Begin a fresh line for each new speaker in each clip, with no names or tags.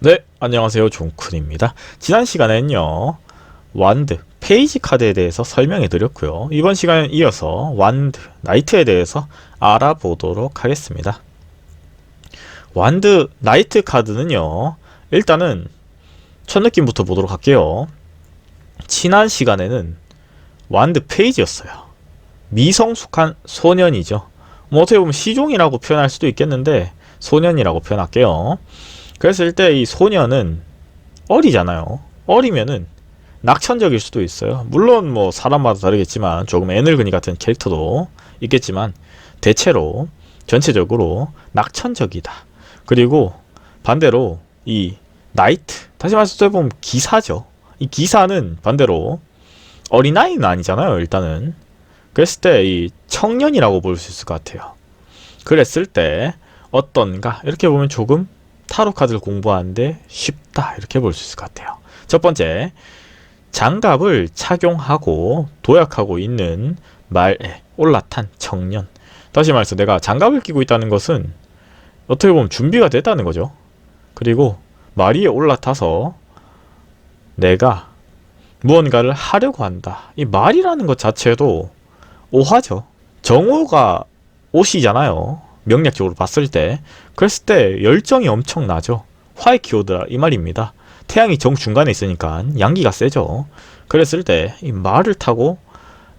네, 안녕하세요. 종쿤입니다. 지난 시간에는요, 완드, 페이지 카드에 대해서 설명해 드렸고요. 이번 시간에 이어서 완드, 나이트에 대해서 알아보도록 하겠습니다. 완드, 나이트 카드는요, 일단은 첫 느낌부터 보도록 할게요. 지난 시간에는 완드 페이지였어요. 미성숙한 소년이죠. 뭐 어떻게 보면 시종이라고 표현할 수도 있겠는데 소년이라고 표현할게요. 그랬을 때 이 소년은 어리잖아요. 어리면은 낙천적일 수도 있어요. 물론 뭐 사람마다 다르겠지만 조금 애늙은이 같은 캐릭터도 있겠지만 대체로 전체적으로 낙천적이다. 그리고 반대로 이 나이트, 다시 말해서 보면 기사죠. 이 기사는 반대로 어린아이는 아니잖아요. 일단은 그랬을 때 이 청년이라고 볼 수 있을 것 같아요. 그랬을 때 어떤가 이렇게 보면 조금 타로 카드를 공부하는데 쉽다 이렇게 볼 수 있을 것 같아요. 첫 번째, 장갑을 착용하고 도약하고 있는 말에 올라탄 청년. 다시 말해서 내가 장갑을 끼고 있다는 것은 어떻게 보면 준비가 됐다는 거죠. 그리고 말 위에 올라타서 내가 무언가를 하려고 한다. 이 말이라는 것 자체도 오화죠. 정오가 옷이잖아요. 명략적으로 봤을 때. 그랬을 때 열정이 엄청 나죠. 화의 키워드라 이 말입니다. 태양이 정중간에 있으니까 양기가 세죠. 그랬을 때 이 말을 타고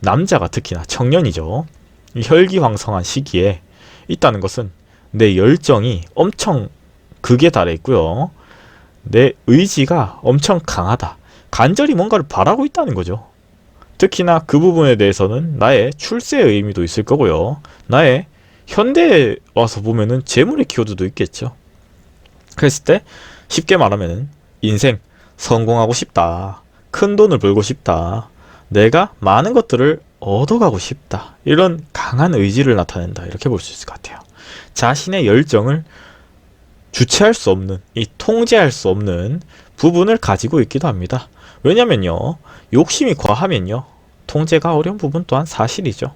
남자가 특히나 청년이죠. 이 혈기왕성한 시기에 있다는 것은 내 열정이 엄청 극에 달해 있고요. 내 의지가 엄청 강하다. 간절히 뭔가를 바라고 있다는 거죠. 특히나 그 부분에 대해서는 나의 출세의 의미도 있을 거고요. 나의 현대에 와서 보면은 재물의 키워드도 있겠죠. 그랬을 때 쉽게 말하면은 인생 성공하고 싶다. 큰 돈을 벌고 싶다. 내가 많은 것들을 얻어가고 싶다. 이런 강한 의지를 나타낸다. 이렇게 볼 수 있을 것 같아요. 자신의 열정을 주체할 수 없는, 이 통제할 수 없는 부분을 가지고 있기도 합니다. 왜냐면요, 욕심이 과하면요, 통제가 어려운 부분 또한 사실이죠.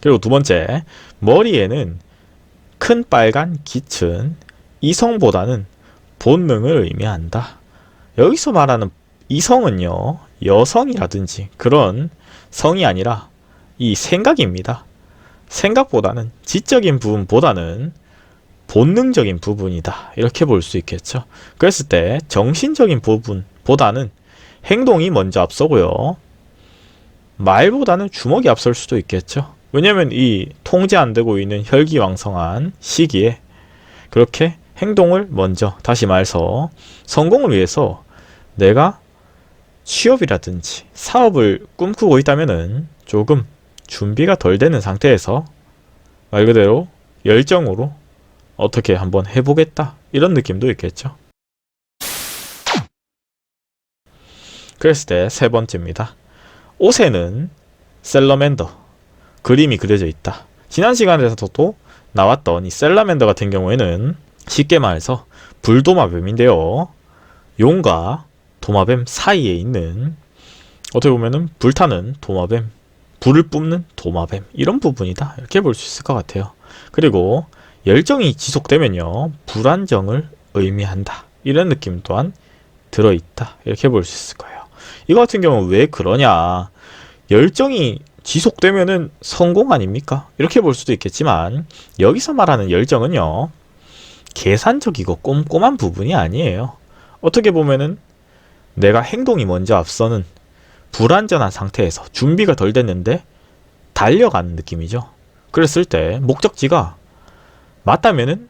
그리고 두 번째, 머리에는 큰 빨간 깃은 이성보다는 본능을 의미한다. 여기서 말하는 이성은요, 여성이라든지 그런 성이 아니라 이 생각입니다. 생각보다는 지적인 부분보다는 본능적인 부분이다. 이렇게 볼 수 있겠죠. 그랬을 때 정신적인 부분보다는 행동이 먼저 앞서고요. 말보다는 주먹이 앞설 수도 있겠죠. 왜냐면 이 통제 안 되고 있는 혈기왕성한 시기에 그렇게 행동을 먼저, 다시 말해서 성공을 위해서 내가 취업이라든지 사업을 꿈꾸고 있다면은 조금 준비가 덜 되는 상태에서 말 그대로 열정으로 어떻게 한번 해보겠다 이런 느낌도 있겠죠. 그랬을 때 세 번째입니다. 옷에는 셀러맨더 그림이 그려져 있다. 지난 시간에서도 나왔던 이 셀러맨더 같은 경우에는 쉽게 말해서 불도마뱀인데요. 용과 도마뱀 사이에 있는 어떻게 보면은 불타는 도마뱀, 불을 뿜는 도마뱀 이런 부분이다. 이렇게 볼 수 있을 것 같아요. 그리고 열정이 지속되면요, 불안정을 의미한다. 이런 느낌 또한 들어있다. 이렇게 볼 수 있을 거예요. 이거 같은 경우는 왜 그러냐? 열정이 지속되면은 성공 아닙니까? 이렇게 볼 수도 있겠지만 여기서 말하는 열정은요, 계산적이고 꼼꼼한 부분이 아니에요. 어떻게 보면은 내가 행동이 먼저 앞서는 불안전한 상태에서 준비가 덜 됐는데 달려가는 느낌이죠. 그랬을 때 목적지가 맞다면은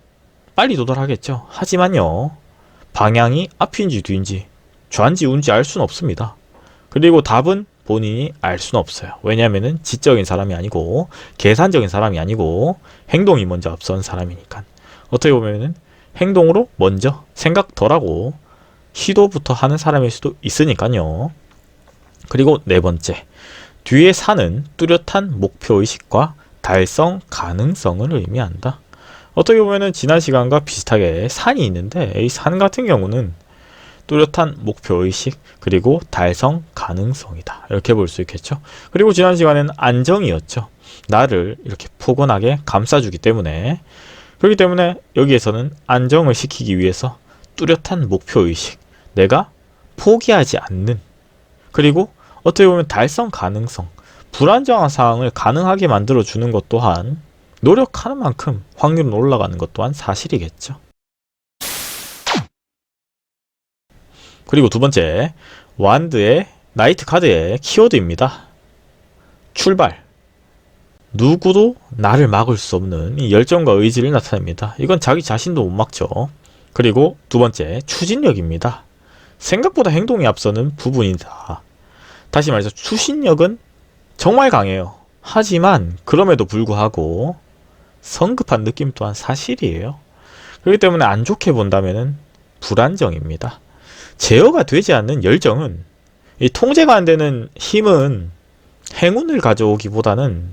빨리 도달하겠죠. 하지만요, 방향이 앞인지 뒤인지 좌인지 우인지 알 수는 없습니다. 그리고 답은 본인이 알 수는 없어요. 왜냐면은 지적인 사람이 아니고 계산적인 사람이 아니고 행동이 먼저 앞선 사람이니까. 어떻게 보면은 행동으로 먼저 생각 덜하고 시도부터 하는 사람일 수도 있으니까요. 그리고 네 번째, 뒤에 산은 뚜렷한 목표의식과 달성 가능성을 의미한다. 어떻게 보면은 지난 시간과 비슷하게 산이 있는데 이 산 같은 경우는 뚜렷한 목표의식 그리고 달성 가능성이다. 이렇게 볼 수 있겠죠. 그리고 지난 시간에는 안정이었죠. 나를 이렇게 포근하게 감싸주기 때문에, 그렇기 때문에 여기에서는 안정을 시키기 위해서 뚜렷한 목표의식, 내가 포기하지 않는, 그리고 어떻게 보면 달성 가능성, 불안정한 상황을 가능하게 만들어주는 것 또한 노력하는 만큼 확률은 올라가는 것 또한 사실이겠죠. 그리고 두 번째, 완드의 나이트 카드의 키워드입니다. 출발. 누구도 나를 막을 수 없는 이 열정과 의지를 나타냅니다. 이건 자기 자신도 못 막죠. 그리고 두 번째, 추진력입니다. 생각보다 행동이 앞서는 부분이다. 다시 말해서 추진력은 정말 강해요. 하지만 그럼에도 불구하고 성급한 느낌 또한 사실이에요. 그렇기 때문에 안 좋게 본다면 불안정입니다. 제어가 되지 않는 열정은, 이 통제가 안 되는 힘은 행운을 가져오기보다는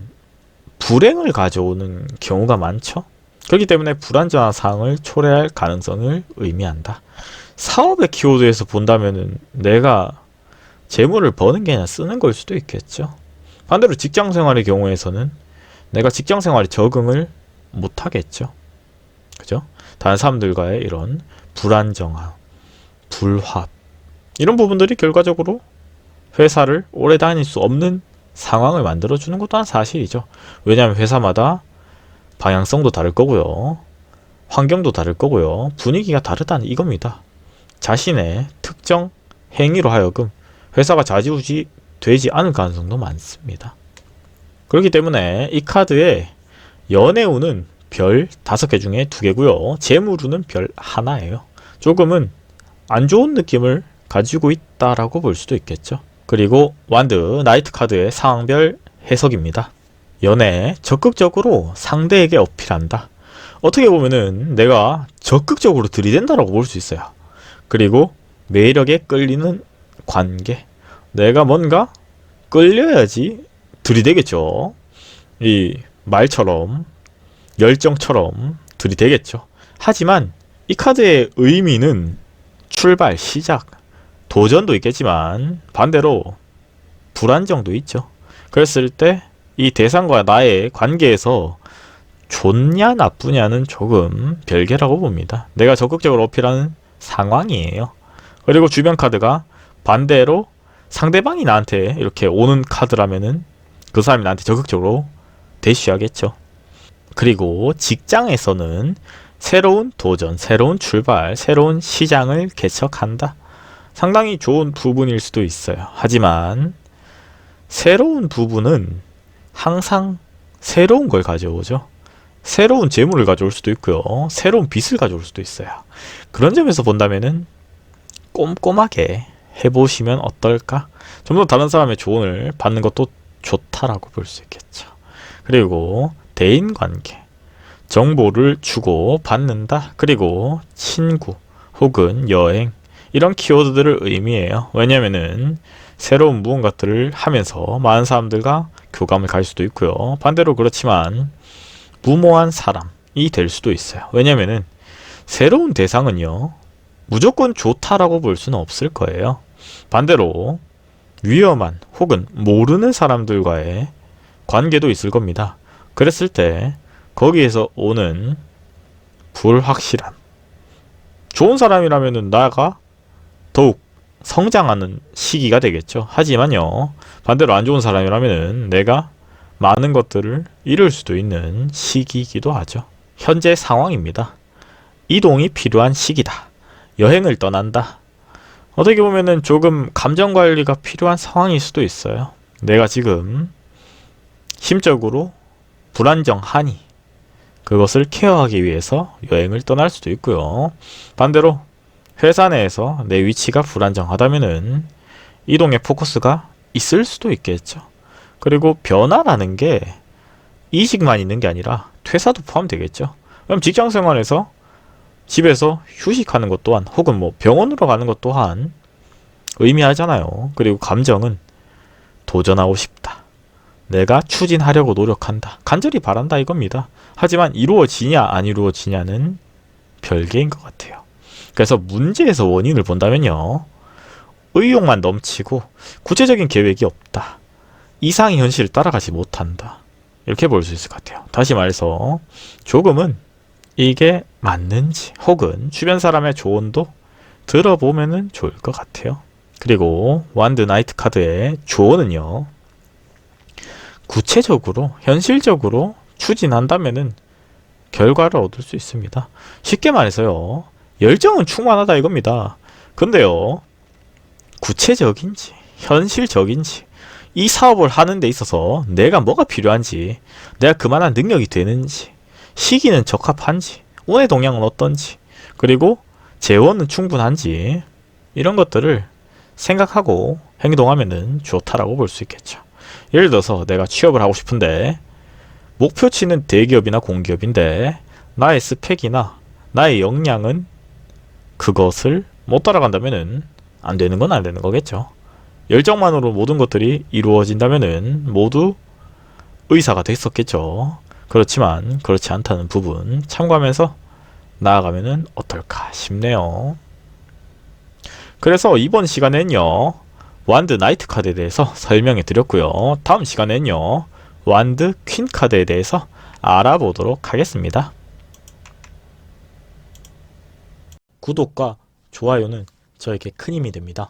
불행을 가져오는 경우가 많죠. 그렇기 때문에 불안정한 상황을 초래할 가능성을 의미한다. 사업의 키워드에서 본다면은 내가 재물을 버는 게 아니라 쓰는 걸 수도 있겠죠. 반대로 직장 생활의 경우에서는 내가 직장 생활에 적응을 못 하겠죠. 그죠? 다른 사람들과의 이런 불안정함, 불합, 이런 부분들이 결과적으로 회사를 오래 다닐 수 없는 상황을 만들어주는 것도 한 사실이죠. 왜냐하면 회사마다 방향성도 다를 거고요. 환경도 다를 거고요. 분위기가 다르다는 이겁니다. 자신의 특정 행위로 하여금 회사가 좌지우지 되지 않을 가능성도 많습니다. 그렇기 때문에 이 카드의 연애운은 별 5개 중에 2개고요. 재물운은 별 1예요. 조금은 안 좋은 느낌을 가지고 있다라고 볼 수도 있겠죠. 그리고 완드 나이트 카드의 상황별 해석입니다. 연애, 적극적으로 상대에게 어필한다. 어떻게 보면은 내가 적극적으로 들이댄다라고 볼 수 있어요. 그리고 매력에 끌리는 관계, 내가 뭔가 끌려야지 들이대겠죠. 이 말처럼, 열정처럼 들이대겠죠. 하지만 이 카드의 의미는 출발, 시작, 도전도 있겠지만 반대로 불안정도 있죠. 그랬을 때 이 대상과 나의 관계에서 좋냐 나쁘냐는 조금 별개라고 봅니다. 내가 적극적으로 어필하는 상황이에요. 그리고 주변 카드가 반대로 상대방이 나한테 이렇게 오는 카드라면은 그 사람이 나한테 적극적으로 대쉬하겠죠. 그리고 직장에서는 새로운 도전, 새로운 출발, 새로운 시장을 개척한다. 상당히 좋은 부분일 수도 있어요. 하지만 새로운 부분은 항상 새로운 걸 가져오죠. 새로운 재물을 가져올 수도 있고요. 새로운 빚을 가져올 수도 있어요. 그런 점에서 본다면은 꼼꼼하게 해보시면 어떨까? 좀 더 다른 사람의 조언을 받는 것도 좋다라고 볼 수 있겠죠. 그리고 대인관계, 정보를 주고 받는다. 그리고 친구 혹은 여행, 이런 키워드들을 의미해요. 왜냐면은 새로운 무언가들을 하면서 많은 사람들과 교감을 가질 수도 있고요. 반대로 그렇지만 무모한 사람이 될 수도 있어요. 왜냐면은 새로운 대상은요, 무조건 좋다라고 볼 수는 없을 거예요. 반대로 위험한 혹은 모르는 사람들과의 관계도 있을 겁니다. 그랬을 때 거기에서 오는 불확실함, 좋은 사람이라면은 나가 더욱 성장하는 시기가 되겠죠. 하지만요, 반대로 안 좋은 사람이라면은 내가 많은 것들을 잃을 수도 있는 시기이기도 하죠. 현재 상황입니다. 이동이 필요한 시기다. 여행을 떠난다. 어떻게 보면은 조금 감정 관리가 필요한 상황일 수도 있어요. 내가 지금 심적으로 불안정하니 그것을 케어하기 위해서 여행을 떠날 수도 있고요. 반대로 회사 내에서 내 위치가 불안정하다면은 이동의 포커스가 있을 수도 있겠죠. 그리고 변화라는 게 이직만 있는 게 아니라 퇴사도 포함되겠죠. 그럼 직장 생활에서 집에서 휴식하는 것 또한, 혹은 뭐 병원으로 가는 것 또한 의미하잖아요. 그리고 감정은 도전하고 싶다. 내가 추진하려고 노력한다. 간절히 바란다 이겁니다. 하지만 이루어지냐 안 이루어지냐는 별개인 것 같아요. 그래서 문제에서 원인을 본다면요, 의욕만 넘치고 구체적인 계획이 없다. 이상의 현실을 따라가지 못한다. 이렇게 볼 수 있을 것 같아요. 다시 말해서 조금은 이게 맞는지, 혹은 주변 사람의 조언도 들어보면은 좋을 것 같아요. 그리고 완드 나이트 카드의 조언은요. 구체적으로 현실적으로 추진한다면은 결과를 얻을 수 있습니다. 쉽게 말해서요. 열정은 충만하다 이겁니다. 근데요. 구체적인지 현실적인지 이 사업을 하는 데 있어서 내가 뭐가 필요한지, 내가 그만한 능력이 되는지, 시기는 적합한지, 운의 동향은 어떤지, 그리고 재원은 충분한지, 이런 것들을 생각하고 행동하면은 좋다라고 볼 수 있겠죠. 예를 들어서 내가 취업을 하고 싶은데 목표치는 대기업이나 공기업인데 나의 스펙이나 나의 역량은 그것을 못 따라간다면은 안 되는 건 안 되는 거겠죠. 열정만으로 모든 것들이 이루어진다면은 모두 의사가 됐었겠죠. 그렇지만 그렇지 않다는 부분 참고하면서 나아가면은 어떨까 싶네요. 그래서 이번 시간에는요. 완드 나이트 카드에 대해서 설명해 드렸고요. 다음 시간에는요. 완드 퀸 카드에 대해서 알아보도록 하겠습니다. 구독과 좋아요는 저에게 큰 힘이 됩니다.